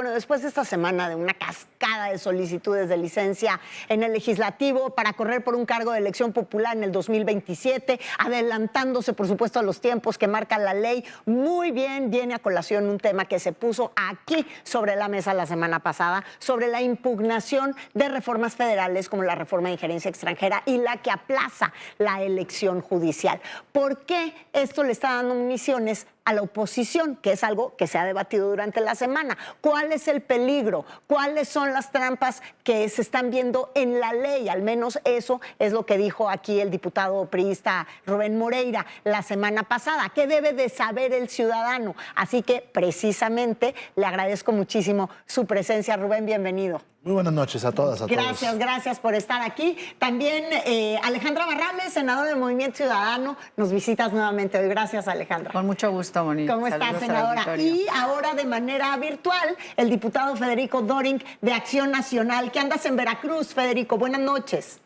Bueno, después de esta semana de una cascada de solicitudes de licencia en el legislativo para correr por un cargo de elección popular en el 2027, adelantándose, por supuesto, a los tiempos que marca la ley, muy bien viene a colación un tema que se puso aquí sobre la mesa la semana pasada, sobre la impugnación de reformas federales como la reforma de injerencia extranjera y la que aplaza la elección judicial. ¿Por qué esto le está dando municiones a la oposición, que es algo que se ha debatido durante la semana? ¿Cuál es el peligro? ¿Cuáles son las trampas que se están viendo en la ley? Al menos eso es lo que dijo aquí el diputado priista Rubén Moreira la semana pasada. ¿Qué debe de saber el ciudadano? Así que precisamente le agradezco muchísimo su presencia. Rubén, bienvenido. Muy buenas noches a todas, a todos. Gracias por estar aquí. También Alejandra Barrales, senadora del Movimiento Ciudadano, nos visitas nuevamente hoy. Gracias, Alejandra. Con mucho gusto, Monique. ¿Cómo estás, senadora? Y ahora de manera virtual, el diputado Federico Doring de Acción Nacional. ¿Qué andas en Veracruz, Federico? Buenas noches.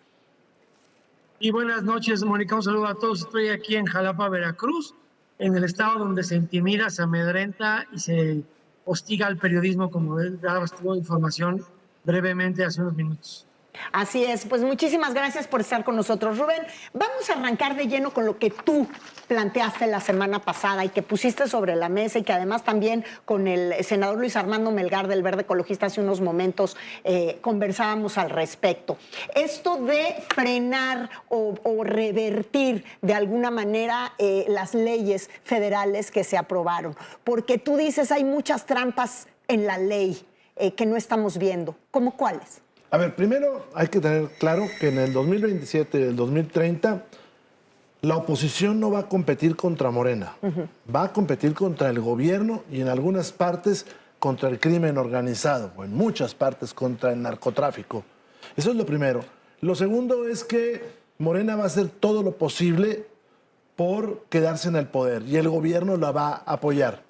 Y buenas noches, Mónica. Un saludo a todos. Estoy aquí en Jalapa, Veracruz, en el estado donde se intimida, se amedrenta y se hostiga al periodismo, como ya estuvo información brevemente hace unos minutos. Así es, pues muchísimas gracias por estar con nosotros, Rubén. Vamos a arrancar de lleno con lo que tú planteaste la semana pasada y que pusiste sobre la mesa y que además también con el senador Luis Armando Melgar del Verde Ecologista hace unos momentos conversábamos al respecto. Esto de frenar o revertir de alguna manera las leyes federales que se aprobaron, porque tú dices hay muchas trampas en la ley que no estamos viendo. ¿Cómo cuáles? A ver, primero hay que tener claro que en el 2027 y el 2030 la oposición no va a competir contra Morena, va a competir contra el gobierno y en algunas partes contra el crimen organizado, o en muchas partes contra el narcotráfico. Eso es lo primero. Lo segundo es que Morena va a hacer todo lo posible por quedarse en el poder y el gobierno la va a apoyar.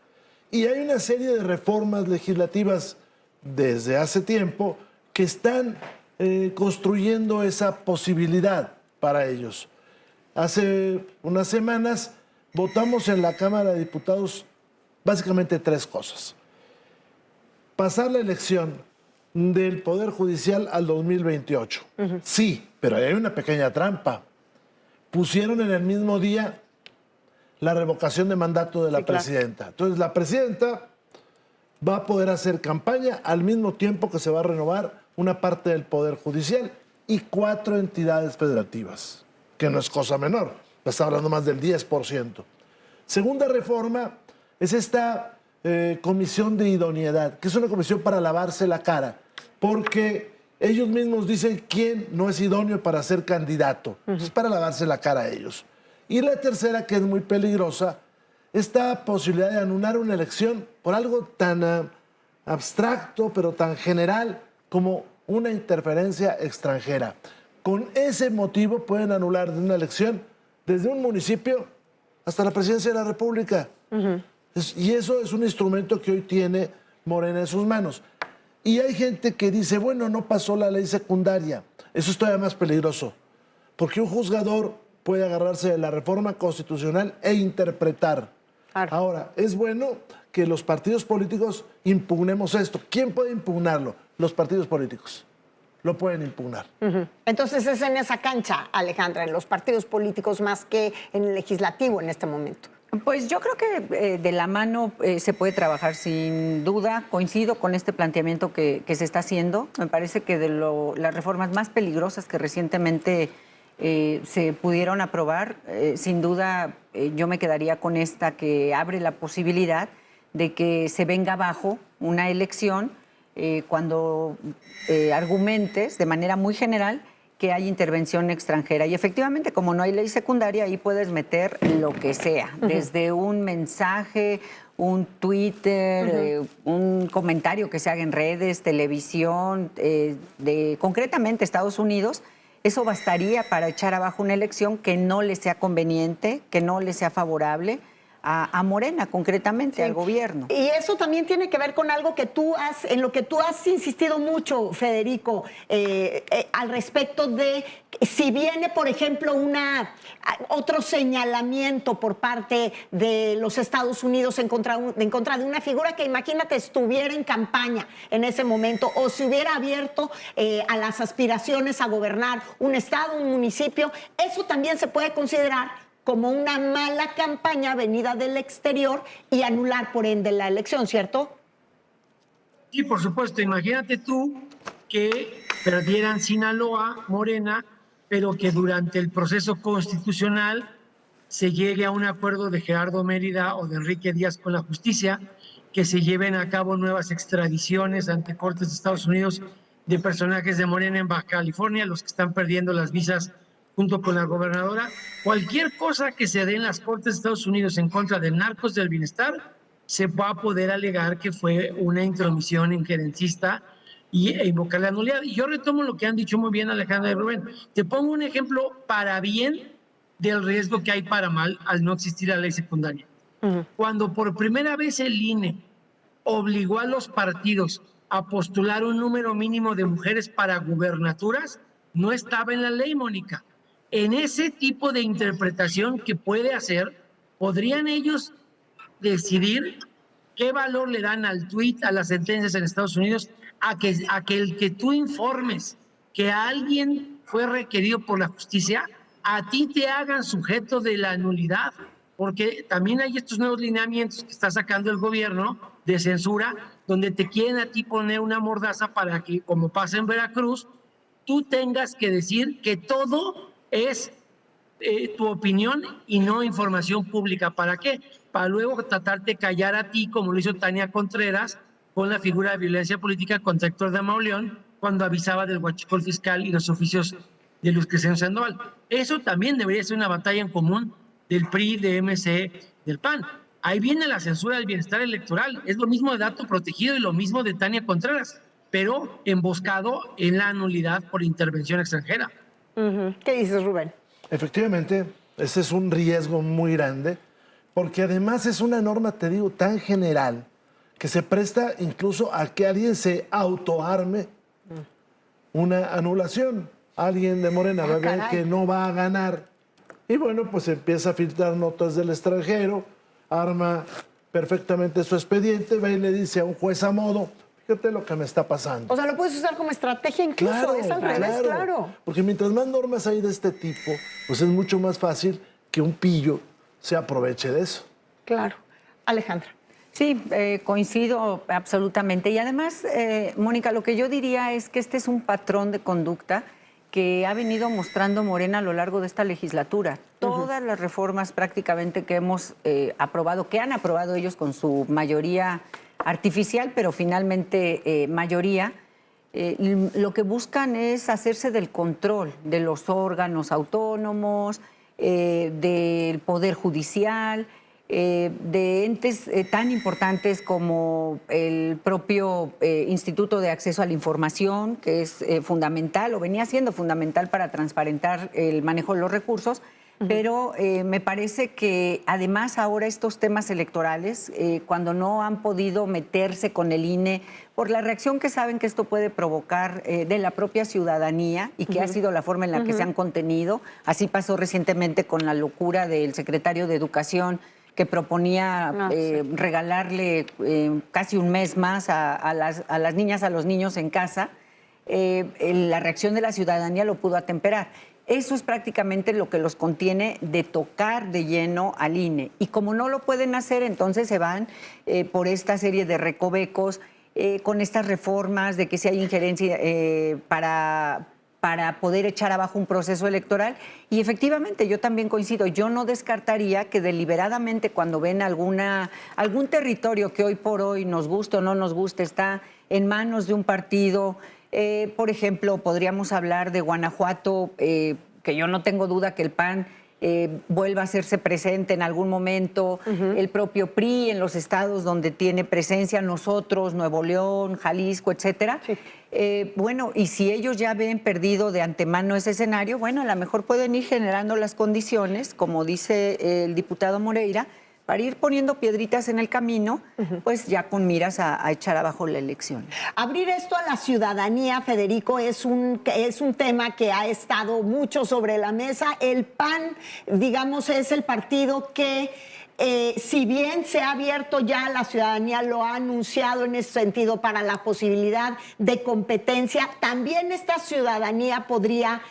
Y hay una serie de reformas legislativas desde hace tiempo que están construyendo esa posibilidad para ellos. Hace unas semanas votamos en la Cámara de Diputados básicamente tres cosas. Pasar la elección del Poder Judicial al 2028. Sí, pero hay una pequeña trampa. Pusieron en el mismo día la revocación de mandato de la presidenta. Entonces la presidenta va a poder hacer campaña al mismo tiempo que se va a renovar una parte del Poder Judicial y 4 entidades federativas, que no es cosa menor, está hablando más del 10%. Segunda reforma es esta comisión de idoneidad, que es una comisión para lavarse la cara, porque ellos mismos dicen quién no es idóneo para ser candidato. Es para lavarse la cara a ellos. Y la tercera, que es muy peligrosa, esta posibilidad de anular una elección por algo tan abstracto, pero tan general como una interferencia extranjera. Con ese motivo pueden anular de una elección desde un municipio hasta la presidencia de la República. Y eso es un instrumento que hoy tiene Morena en sus manos. Y hay gente que dice, bueno, no pasó la ley secundaria. Eso es todavía más peligroso, porque un juzgador puede agarrarse de la reforma constitucional e interpretar. Claro. Ahora, es bueno que los partidos políticos impugnemos esto. ¿Quién puede impugnarlo? Los partidos políticos. Lo pueden impugnar. Entonces es en esa cancha, Alejandra, en los partidos políticos más que en el legislativo en este momento. Pues yo creo que de la mano se puede trabajar sin duda. Coincido con este planteamiento que se está haciendo. Me parece que de las reformas más peligrosas que recientemente se pudieron aprobar, sin duda yo me quedaría con esta que abre la posibilidad de que se venga abajo una elección cuando argumentes de manera muy general que hay intervención extranjera. Y efectivamente, como no hay ley secundaria, ahí puedes meter lo que sea, desde un mensaje, un Twitter, un comentario que se haga en redes, televisión, concretamente Estados Unidos. Eso bastaría para echar abajo una elección que no le sea conveniente, que no le sea favorable a Morena concretamente, Sí. al gobierno. Y eso también tiene que ver con algo que en lo que tú has insistido mucho, Federico, al respecto de si viene, por ejemplo, otro señalamiento por parte de los Estados Unidos en contra de una figura que, imagínate, estuviera en campaña en ese momento o se hubiera abierto a las aspiraciones a gobernar un estado, un municipio, eso también se puede considerar como una mala campaña venida del exterior y anular por ende la elección, ¿cierto? Sí, por supuesto. Imagínate tú que perdieran Sinaloa, Morena, pero que durante el proceso constitucional se llegue a un acuerdo de Gerardo Mérida o de Enrique Díaz con la justicia, que se lleven a cabo nuevas extradiciones ante cortes de Estados Unidos de personajes de Morena en Baja California, los que están perdiendo las visas junto con la gobernadora. Cualquier cosa que se dé en las cortes de Estados Unidos en contra de narcos del bienestar, se va a poder alegar que fue una intromisión injerencista e invocar la nulidad. Y yo retomo lo que han dicho muy bien Alejandra y Rubén. Te pongo un ejemplo para bien del riesgo que hay para mal al no existir la ley secundaria. Cuando por primera vez el INE obligó a los partidos a postular un número mínimo de mujeres para gubernaturas, no estaba en la ley, Mónica. En ese tipo de interpretación que puede hacer, podrían ellos decidir qué valor le dan al tuit, a las sentencias en Estados Unidos, a que el que tú informes que alguien fue requerido por la justicia, a ti te hagan sujeto de la nulidad, porque también hay estos nuevos lineamientos que está sacando el gobierno de censura, donde te quieren a ti poner una mordaza para que, como pasa en Veracruz, tú tengas que decir que todo es tu opinión y no información pública. ¿Para qué? Para luego tratarte de callar a ti, como lo hizo Tania Contreras con la figura de violencia política contra Héctor de Mauleón, cuando avisaba del huachicol fiscal y los oficios de Luis Crescencio Sandoval. Eso también debería ser una batalla en común del PRI, de MC, del PAN. Ahí viene la censura del bienestar electoral. Es lo mismo de dato protegido y lo mismo de Tania Contreras, pero emboscado en la nulidad por intervención extranjera. ¿Qué dices, Rubén? Efectivamente, ese es un riesgo muy grande, porque además es una norma, te digo, tan general, que se presta incluso a que alguien se autoarme una anulación. Alguien de Morena va a ver que no va a ganar. Y bueno, pues empieza a filtrar notas del extranjero, arma perfectamente su expediente, va y le dice a un juez a modo, fíjate lo que me está pasando. O sea, lo puedes usar como estrategia incluso, es al revés, claro. Porque mientras más normas hay de este tipo, pues es mucho más fácil que un pillo se aproveche de eso. Claro. Alejandra. Sí, coincido absolutamente. Y además, Mónica, lo que yo diría es que este es un patrón de conducta que ha venido mostrando Morena a lo largo de esta legislatura. Todas las reformas prácticamente que hemos aprobado, que han aprobado ellos con su mayoría artificial, pero finalmente mayoría, lo que buscan es hacerse del control de los órganos autónomos, del Poder Judicial, de entes tan importantes como el propio Instituto de Acceso a la Información, que es fundamental o venía siendo fundamental para transparentar el manejo de los recursos, pero me parece que además ahora estos temas electorales, cuando no han podido meterse con el INE por la reacción que saben que esto puede provocar de la propia ciudadanía y que ha sido la forma en la que se han contenido, así pasó recientemente con la locura del secretario de Educación, que proponía regalarle casi un mes más a las niñas, a los niños en casa. La reacción de la ciudadanía lo pudo atemperar. Eso es prácticamente lo que los contiene de tocar de lleno al INE. Y como no lo pueden hacer, entonces se van por esta serie de recovecos, con estas reformas de que si hay injerencia para poder echar abajo un proceso electoral. Y efectivamente, yo también coincido, yo no descartaría que deliberadamente cuando ven algún territorio que hoy por hoy, nos guste o no nos guste, está en manos de un partido, por ejemplo, podríamos hablar de Guanajuato, que yo no tengo duda que el PAN vuelva a hacerse presente en algún momento, el propio PRI en los estados donde tiene presencia, nosotros, Nuevo León, Jalisco, etcétera. Sí. Bueno, y si ellos ya ven perdido de antemano ese escenario, bueno, a lo mejor pueden ir generando las condiciones, como dice el diputado Moreira, para ir poniendo piedritas en el camino, pues ya con miras a echar abajo la elección. Abrir esto a la ciudadanía, Federico, es un tema que ha estado mucho sobre la mesa. El PAN, digamos, es el partido que, si bien se ha abierto ya, la ciudadanía lo ha anunciado en ese sentido para la posibilidad de competencia, también esta ciudadanía podría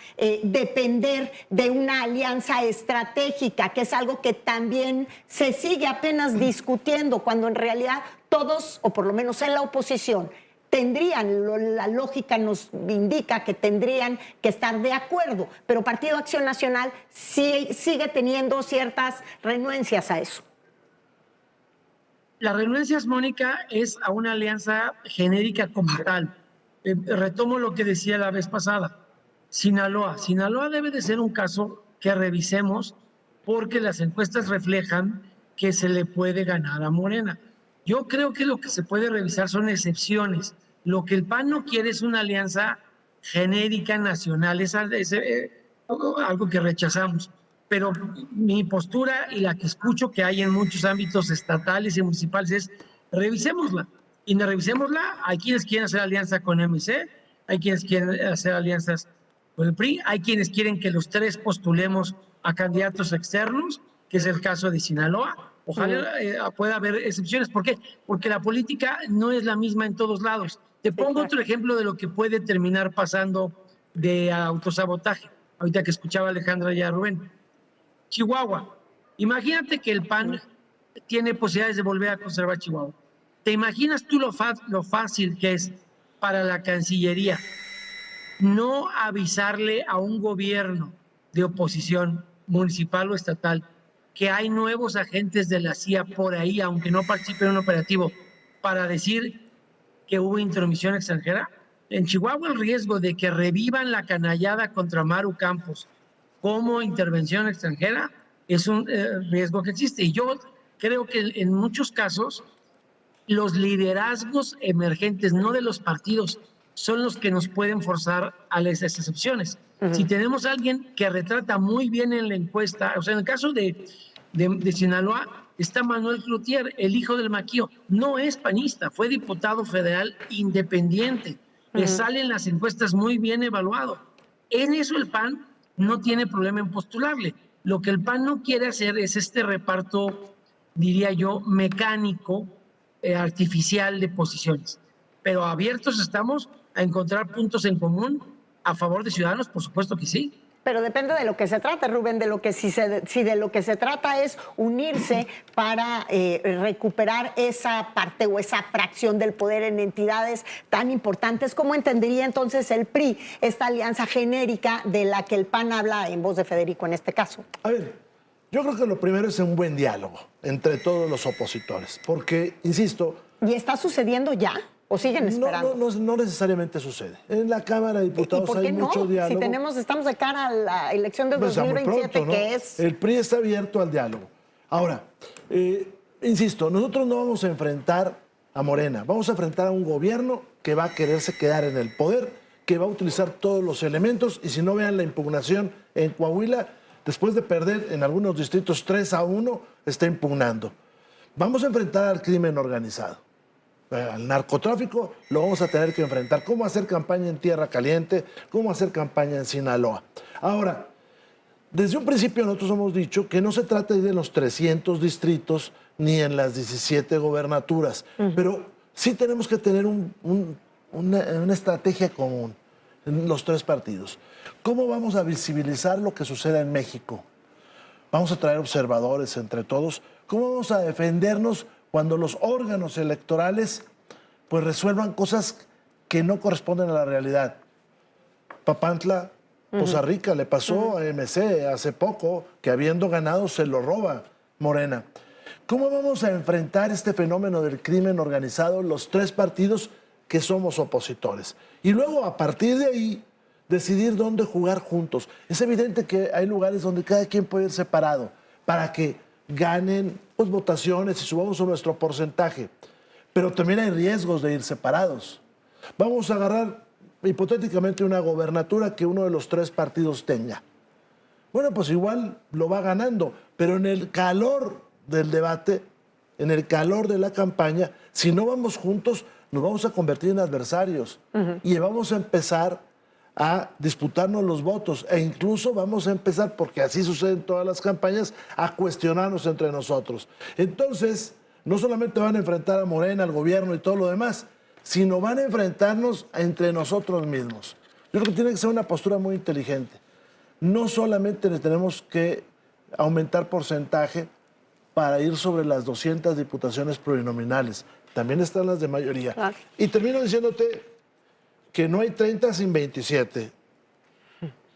depender de una alianza estratégica, que es algo que también se sigue apenas discutiendo, cuando en realidad todos, o por lo menos en la oposición, tendrían, la lógica nos indica que tendrían que estar de acuerdo, pero Partido Acción Nacional sigue teniendo ciertas renuencias a eso. Las renuncias, Mónica, es a una alianza genérica como tal. Retomo lo que decía la vez pasada. Sinaloa debe de ser un caso que revisemos porque las encuestas reflejan que se le puede ganar a Morena. Yo creo que lo que se puede revisar son excepciones. Lo que el PAN no quiere es una alianza genérica nacional, es algo que rechazamos. Pero mi postura y la que escucho que hay en muchos ámbitos estatales y municipales es revisémosla. Y revisémosla, hay quienes quieren hacer alianza con MC, hay quienes quieren hacer alianzas con el PRI, hay quienes quieren que los tres postulemos a candidatos externos, que es el caso de Sinaloa. Ojalá pueda haber excepciones. ¿Por qué? Porque la política no es la misma en todos lados. Te pongo otro ejemplo de lo que puede terminar pasando de autosabotaje. Ahorita que escuchaba a Alejandra y a Rubén. Chihuahua. Imagínate que el PAN tiene posibilidades de volver a conservar Chihuahua. ¿Te imaginas tú lo fácil que es para la Cancillería no avisarle a un gobierno de oposición municipal o estatal que hay nuevos agentes de la CIA por ahí, aunque no participen en un operativo, para decir que hubo intromisión extranjera? En Chihuahua el riesgo de que revivan la canallada contra Maru Campos como intervención extranjera es un riesgo que existe. Y yo creo que en muchos casos los liderazgos emergentes, no de los partidos, son los que nos pueden forzar a esas excepciones. Si tenemos a alguien que retrata muy bien en la encuesta, o sea, en el caso de Sinaloa, está Manuel Cloutier, el hijo del Maquío. No es panista, fue diputado federal independiente. Le salen las encuestas muy bien evaluado. En eso el PAN no tiene problema en postularle. Lo que el PAN no quiere hacer es este reparto, diría yo, mecánico, artificial de posiciones. Pero abiertos estamos a encontrar puntos en común a favor de Ciudadanos, por supuesto que sí. Pero depende de lo que se trate, Rubén, de lo que si de lo que se trata es unirse para recuperar esa parte o esa fracción del poder en entidades tan importantes. ¿Cómo entendería entonces el PRI esta alianza genérica de la que el PAN habla en voz de Federico en este caso? A ver, yo creo que lo primero es un buen diálogo entre todos los opositores, porque, insisto... ¿Y está sucediendo ya? ¿O siguen esperando? No necesariamente sucede. En la Cámara de Diputados hay mucho diálogo. Si estamos de cara a la elección de 2027, pronto, ¿no? Que es... El PRI está abierto al diálogo. Ahora, insisto, nosotros no vamos a enfrentar a Morena, vamos a enfrentar a un gobierno que va a quererse quedar en el poder, que va a utilizar todos los elementos, y si no, vean la impugnación en Coahuila, después de perder en algunos distritos 3-1, está impugnando. Vamos a enfrentar al crimen organizado. Al narcotráfico lo vamos a tener que enfrentar. ¿Cómo hacer campaña en Tierra Caliente? ¿Cómo hacer campaña en Sinaloa? Ahora, desde un principio nosotros hemos dicho que no se trata de los 300 distritos ni en las 17 gobernaturas, pero sí tenemos que tener una estrategia común en los tres partidos. ¿Cómo vamos a visibilizar lo que sucede en México? Vamos a traer observadores entre todos. ¿Cómo vamos a defendernos cuando los órganos electorales pues resuelvan cosas que no corresponden a la realidad? Papantla, Poza Rica, le pasó a MC hace poco, que habiendo ganado se lo roba Morena. ¿Cómo vamos a enfrentar este fenómeno del crimen organizado los tres partidos que somos opositores? Y luego, a partir de ahí, decidir dónde jugar juntos. Es evidente que hay lugares donde cada quien puede ir separado para que ganen pues, votaciones y subamos a nuestro porcentaje. Pero también hay riesgos de ir separados. Vamos a agarrar hipotéticamente una gobernatura que uno de los tres partidos tenga. Bueno, pues igual lo va ganando, pero en el calor del debate, en el calor de la campaña, si no vamos juntos, nos vamos a convertir en adversarios y vamos a empezar a disputarnos los votos e incluso vamos a empezar, porque así sucede en todas las campañas, a cuestionarnos entre nosotros. Entonces, no solamente van a enfrentar a Morena, al gobierno y todo lo demás, sino van a enfrentarnos entre nosotros mismos. Yo creo que tiene que ser una postura muy inteligente. No solamente le tenemos que aumentar porcentaje para ir sobre las 200 diputaciones plurinominales, también están las de mayoría. Claro. Y termino diciéndote que no hay 30 sin 27.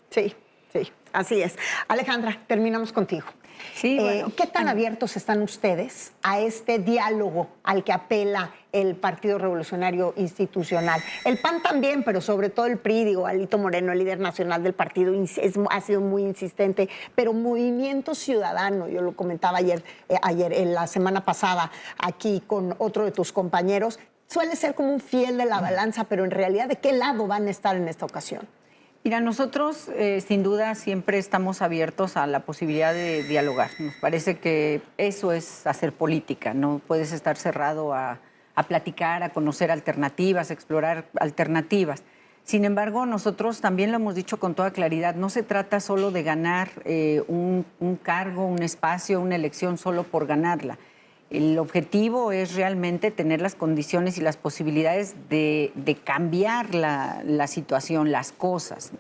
Sí, sí, así es. Alejandra, terminamos contigo. Sí, bueno. ¿Qué tan abiertos están ustedes a este diálogo al que apela el Partido Revolucionario Institucional? El PAN también, pero sobre todo el PRI, digo, Alito Moreno, el líder nacional del partido, ha sido muy insistente, pero Movimiento Ciudadano, yo lo comentaba ayer, en la semana pasada, aquí con otro de tus compañeros, suele ser como un fiel de la balanza, pero en realidad, ¿de qué lado van a estar en esta ocasión? Mira, nosotros sin duda siempre estamos abiertos a la posibilidad de dialogar. Nos parece que eso es hacer política, no puedes estar cerrado a platicar, a conocer alternativas, a explorar alternativas. Sin embargo, nosotros también lo hemos dicho con toda claridad, no se trata solo de ganar un cargo, un espacio, una elección solo por ganarla. El objetivo es realmente tener las condiciones y las posibilidades de cambiar la situación, las cosas.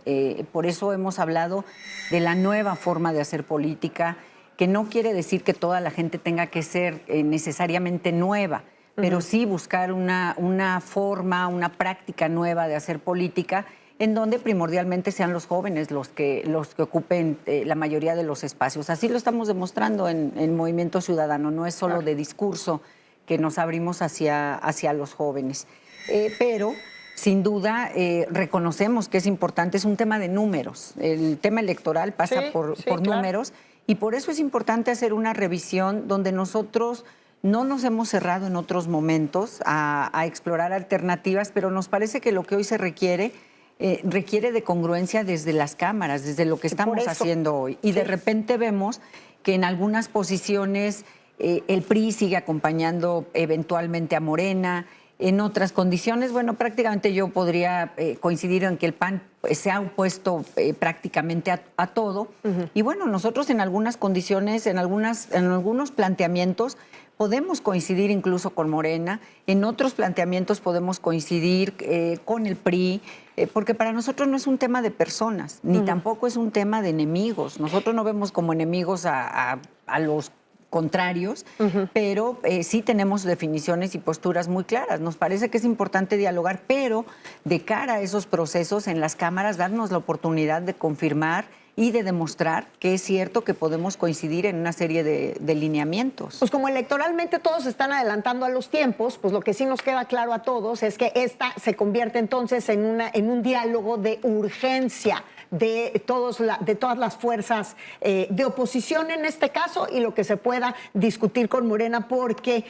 Por eso hemos hablado de la nueva forma de hacer política, que no quiere decir que toda la gente tenga que ser necesariamente nueva, pero sí buscar una forma, una práctica nueva de hacer política, en donde primordialmente sean los jóvenes los que ocupen la mayoría de los espacios. Así lo estamos demostrando en Movimiento Ciudadano, no es solo de discurso que nos abrimos hacia los jóvenes. Pero, sin duda, reconocemos que es importante, es un tema de números. El tema electoral pasa por números y por eso es importante hacer una revisión donde nosotros no nos hemos cerrado en otros momentos a explorar alternativas, pero nos parece que lo que hoy se requiere de congruencia desde las cámaras, desde lo que estamos haciendo hoy. Y de repente vemos que en algunas posiciones el PRI sigue acompañando eventualmente a Morena, en otras condiciones, bueno, prácticamente yo podría coincidir en que el PAN se ha opuesto prácticamente a todo. Y bueno, nosotros en algunas condiciones, en algunos planteamientos, podemos coincidir incluso con Morena, en otros planteamientos podemos coincidir con el PRI, porque para nosotros no es un tema de personas, ni tampoco es un tema de enemigos. Nosotros no vemos como enemigos a los contrarios, pero sí tenemos definiciones y posturas muy claras. Nos parece que es importante dialogar, pero de cara a esos procesos en las cámaras, darnos la oportunidad de confirmar y de demostrar que es cierto que podemos coincidir en una serie de lineamientos. Pues como electoralmente todos se están adelantando a los tiempos, pues lo que sí nos queda claro a todos es que esta se convierte entonces en un diálogo de urgencia de todas las fuerzas de oposición en este caso y lo que se pueda discutir con Morena, porque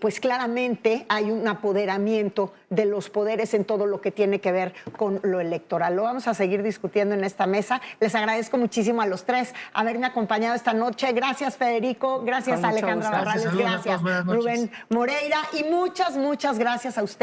pues claramente hay un apoderamiento de los poderes en todo lo que tiene que ver con lo electoral. Lo vamos a seguir discutiendo en esta mesa. Les agradezco muchísimo a los tres haberme acompañado esta noche. Gracias, Federico. Gracias, Alejandra Barrales. Gracias, Rubén Moreira. Y muchas gracias a ustedes.